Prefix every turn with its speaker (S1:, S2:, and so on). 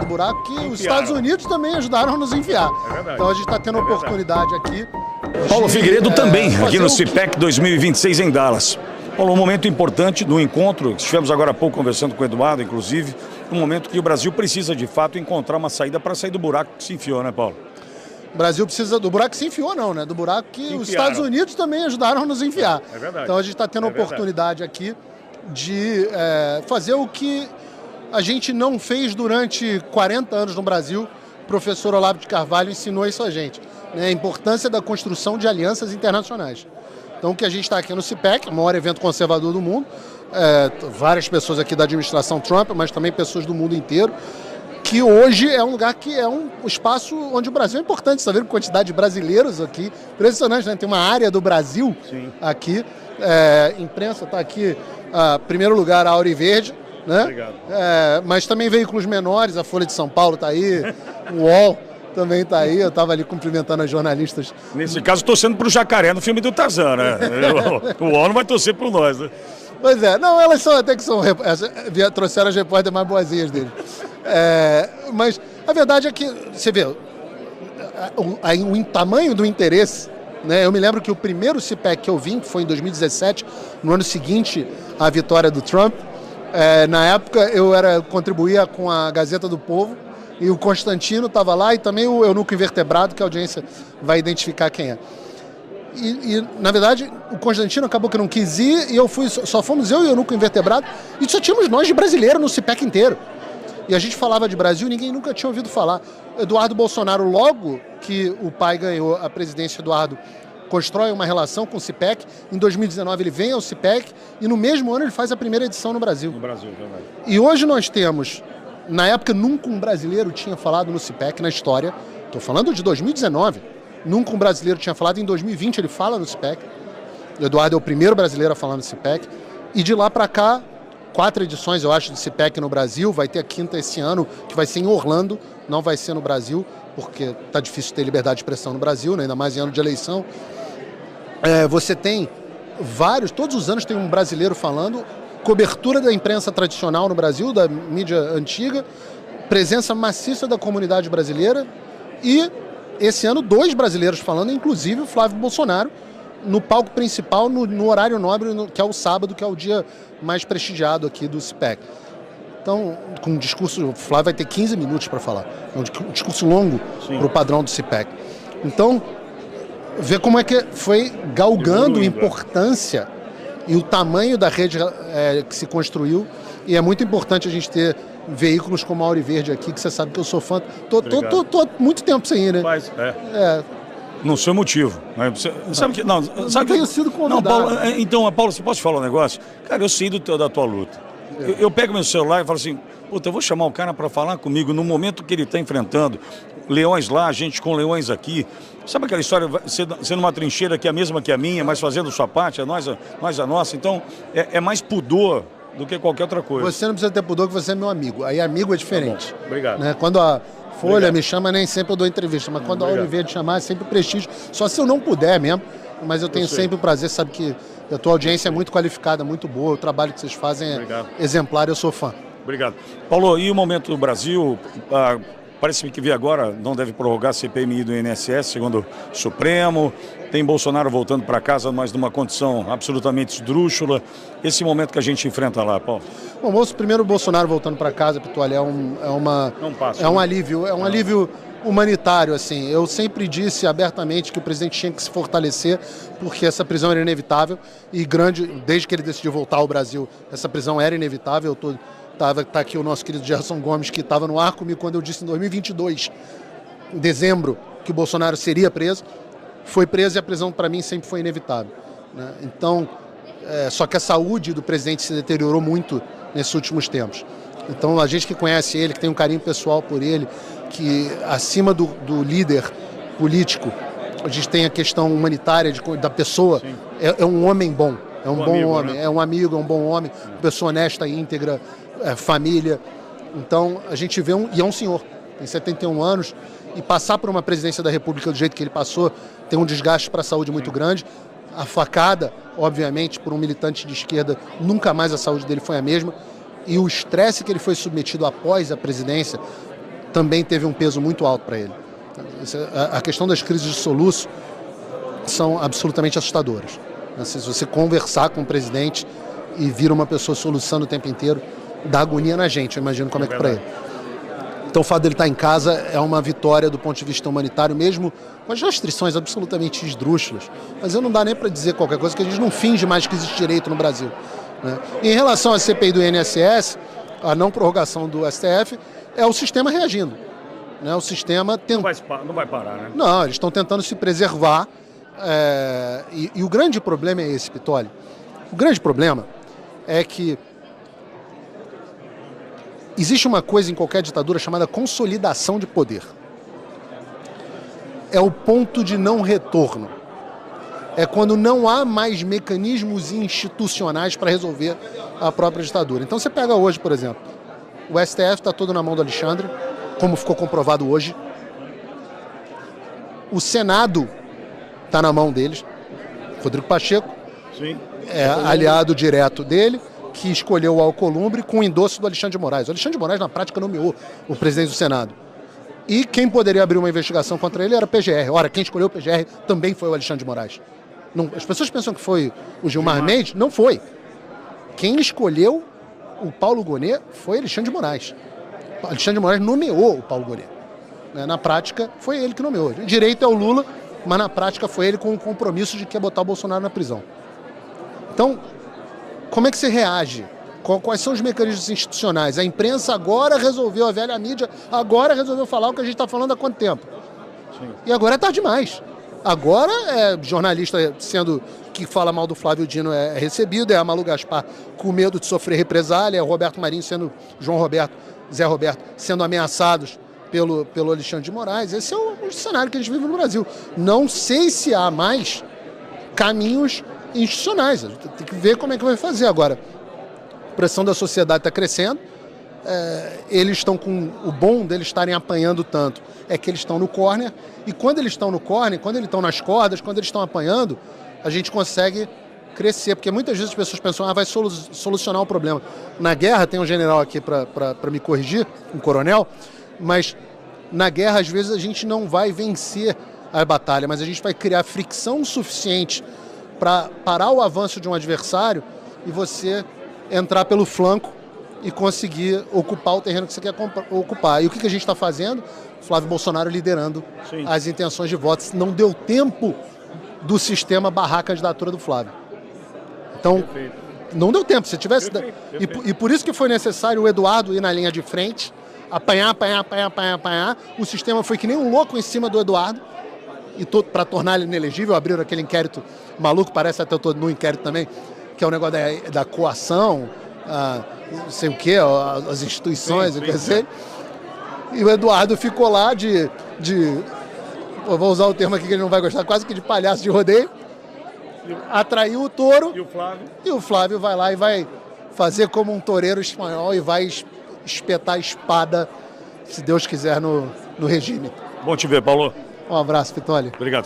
S1: buraco que os Estados Unidos também ajudaram a nos enfiar. Então a gente está tendo a oportunidade aqui.
S2: Paulo Figueiredo também, aqui no CPEC 2026 em Dallas. Paulo, um momento importante do encontro, estivemos agora há pouco conversando com o Eduardo, inclusive, um momento que o Brasil precisa, de fato, encontrar uma saída para sair do buraco que se enfiou, né, Paulo?
S1: O Brasil precisa do buraco que se enfiou, não, né? Do buraco que os Estados Unidos também ajudaram a nos enfiar.
S2: É verdade.
S1: Então a gente está tendo a oportunidade aqui de fazer o que a gente não fez durante 40 anos no Brasil. O professor Olavo de Carvalho ensinou isso a gente, né? A importância da construção de alianças internacionais. Então o que a gente está aqui no CPEC, o maior evento conservador do mundo, várias pessoas aqui da administração Trump, mas também pessoas do mundo inteiro, que hoje é um lugar que é um espaço onde o Brasil é importante. Você está vendo a quantidade de brasileiros aqui, impressionante, né? Tem uma área do Brasil aqui, imprensa está aqui, primeiro lugar a Auri Verde, né?
S2: Obrigado.
S1: Mas também veículos menores, a Folha de São Paulo está aí, o UOL também está aí, eu estava ali cumprimentando as jornalistas.
S2: Nesse caso, torcendo para o Jacaré no filme do Tarzan, né? O UOL não vai torcer por nós, né?
S1: Pois é, não, elas são até que são, trouxeram as repórteres mais boazinhas deles. Mas a verdade é que, você vê, o tamanho do interesse, né? Eu me lembro que o primeiro CPEC que eu vim, que foi em 2017, no ano seguinte à vitória do Trump, na época eu contribuía com a Gazeta do Povo, e o Constantino estava lá, e também o Eunuco Invertebrado, que a audiência vai identificar quem é. E, na verdade, o Constantino acabou que não quis ir, e só fomos eu e o Eunuco Invertebrado, e só tínhamos nós de brasileiro no CPEC inteiro. E a gente falava de Brasil, ninguém nunca tinha ouvido falar. Eduardo Bolsonaro, logo que o pai ganhou a presidência, Eduardo constrói uma relação com o CPEC. Em 2019 ele vem ao CPEC e no mesmo ano ele faz a primeira edição no Brasil.
S2: No Brasil, verdade.
S1: E hoje nós temos, na época nunca um brasileiro tinha falado no CPEC na história, estou falando de 2019, nunca um brasileiro tinha falado, em 2020 ele fala no CPEC. O Eduardo é o primeiro brasileiro a falar no CPEC. E de lá para cá, 4 edições, eu acho, de CPEC no Brasil. Vai ter a 5ª esse ano, que vai ser em Orlando, não vai ser no Brasil, porque tá difícil ter liberdade de expressão no Brasil, né? Ainda mais em ano de eleição. Você tem todos os anos tem um brasileiro falando, cobertura da imprensa tradicional no Brasil, da mídia antiga, presença maciça da comunidade brasileira e, esse ano, 2 brasileiros falando, inclusive o Flávio Bolsonaro, no palco principal, no horário nobre, que é o sábado, que é o dia mais prestigiado aqui do CPEC. Então, com um discurso, o Flávio vai ter 15 minutos para falar. É um discurso longo para o padrão do CPEC. Então, ver como é que foi galgando importância e o tamanho da rede que se construiu. E é muito importante a gente ter veículos como a Auri Verde aqui, que você sabe que eu sou fã. Tô há muito tempo sem ir, né?
S2: Não sei o motivo. Né? Sabe que não
S1: tenho sido convidado.
S2: Não, Paulo, então, Paulo, você pode falar um negócio? Cara, eu sei da tua luta. Eu pego meu celular e falo assim, puta, eu vou chamar o cara para falar comigo no momento que ele está enfrentando leões lá, gente com leões aqui. Sabe aquela história, sendo uma trincheira que é a mesma que a minha, mas fazendo sua parte, nós a nossa. Então, é mais pudor do que qualquer outra coisa.
S1: Você não precisa ter pudor, que você é meu amigo. Aí amigo é diferente.
S2: Tá bom. Obrigado.
S1: Né? Quando a Folha me chama, nem sempre eu dou entrevista, mas quando a Auri Verde chamar, é sempre prestígio. Só se eu não puder mesmo, mas eu tenho sempre o prazer, sabe que a tua audiência é muito qualificada, muito boa, o trabalho que vocês fazem é exemplar, eu sou fã.
S2: Obrigado. Paulo, e o momento do Brasil? Parece-me que vi agora, não deve prorrogar a CPMI do INSS, segundo o Supremo. Tem Bolsonaro voltando para casa, mas numa condição absolutamente esdrúxula. Esse momento que a gente enfrenta lá, Paulo.
S1: Bom, primeiro o Bolsonaro voltando para casa, Pitualha, é um alívio humanitário, assim. Eu sempre disse abertamente que o presidente tinha que se fortalecer, porque essa prisão era inevitável e desde que ele decidiu voltar ao Brasil, essa prisão era inevitável. Tá aqui o nosso querido Gerson Gomes, que estava no ar comigo quando eu disse em 2022, em dezembro, que o Bolsonaro seria preso. Foi preso e a prisão para mim sempre foi inevitável, né? Então, só que a saúde do presidente se deteriorou muito nesses últimos tempos. Então, a gente que conhece ele, que tem um carinho pessoal por ele, que acima do líder político, a gente tem a questão humanitária da pessoa, é um homem bom, é um bom homem, né? É um amigo, é um bom homem, pessoa honesta, íntegra, família. Então, a gente vê e é um senhor, tem 71 anos, e passar por uma presidência da República do jeito que ele passou, tem um desgaste para a saúde muito grande. A facada, obviamente, por um militante de esquerda, nunca mais a saúde dele foi a mesma. E o estresse que ele foi submetido após a presidência, também teve um peso muito alto para ele. A questão das crises de soluço são absolutamente assustadoras. Se você conversar com o presidente e vira uma pessoa soluçando o tempo inteiro, dá agonia na gente, eu imagino como é que para ele. Então o fato dele estar em casa é uma vitória do ponto de vista humanitário, mesmo com as restrições absolutamente esdrúxulas. Mas não dá nem para dizer qualquer coisa, que a gente não finge mais que existe direito no Brasil, né? Em relação à CPI do INSS, a não prorrogação do STF, é o sistema reagindo, né? O sistema
S2: não vai parar, né?
S1: Não, eles estão tentando se preservar. E o grande problema é esse, Pitoli. O grande problema é que existe uma coisa em qualquer ditadura chamada consolidação de poder. É o ponto de não retorno. É quando não há mais mecanismos institucionais para resolver a própria ditadura. Então você pega hoje, por exemplo, o STF está todo na mão do Alexandre, como ficou comprovado hoje. O Senado está na mão deles. Rodrigo Pacheco,
S2: sim,
S1: é aliado direto dele, que escolheu o Alcolumbre com o endosso do Alexandre de Moraes. O Alexandre de Moraes, na prática, nomeou o presidente do Senado. E quem poderia abrir uma investigação contra ele era a PGR. Ora, quem escolheu o PGR também foi o Alexandre de Moraes. Não, as pessoas pensam que foi o Gilmar Mendes. Não foi. Quem escolheu o Paulo Gonet foi Alexandre de Moraes. O Alexandre de Moraes nomeou o Paulo Gonet. Na prática, foi ele que nomeou. O direito é o Lula, mas na prática foi ele com o compromisso de que ia botar o Bolsonaro na prisão. Então, como é que você reage? Quais são os mecanismos institucionais? A imprensa agora resolveu, a velha mídia agora resolveu falar o que a gente está falando há quanto tempo? Sim. E agora é tarde demais. Agora é jornalista que fala mal do Flávio Dino é recebido, é a Malu Gaspar com medo de sofrer represália, é o Roberto Marinho Zé Roberto sendo ameaçados pelo Alexandre de Moraes. Esse é o cenário que a gente vive no Brasil. Não sei se há mais caminhos institucionais. A gente tem que ver como é que vai fazer agora. A pressão da sociedade está crescendo. Eles estão com o bom deles estarem apanhando tanto é que eles estão no corner, e quando eles estão no corner, quando eles estão nas cordas, quando eles estão apanhando, a gente consegue crescer, porque muitas vezes as pessoas pensam, vai solucionar o problema. Na guerra, tem um general aqui para me corrigir, um coronel, mas na guerra às vezes a gente não vai vencer a batalha, mas a gente vai criar fricção suficiente para parar o avanço de um adversário e você entrar pelo flanco e conseguir ocupar o terreno que você quer ocupar. E o que a gente está fazendo? Flávio Bolsonaro liderando Sim. as intenções de votos. Não deu tempo do sistema barrar a candidatura do Flávio. Então, Perfeito. Não deu tempo. Se tivesse... Perfeito. E por isso que foi necessário o Eduardo ir na linha de frente, apanhar. O sistema foi que nem um louco em cima do Eduardo, e para tornar ele inelegível, abriram aquele inquérito maluco, parece até todo no inquérito também, que é o negócio da coação, não sei o que, as instituições, sim. E o Eduardo ficou lá vou usar o termo aqui que ele não vai gostar, quase que de palhaço de rodeio, atraiu o touro, e o Flávio vai lá e vai fazer como um toureiro espanhol e vai espetar a espada, se Deus quiser, no regime.
S2: Bom te ver, Paulo.
S1: Um abraço, Pitoli.
S2: Obrigado.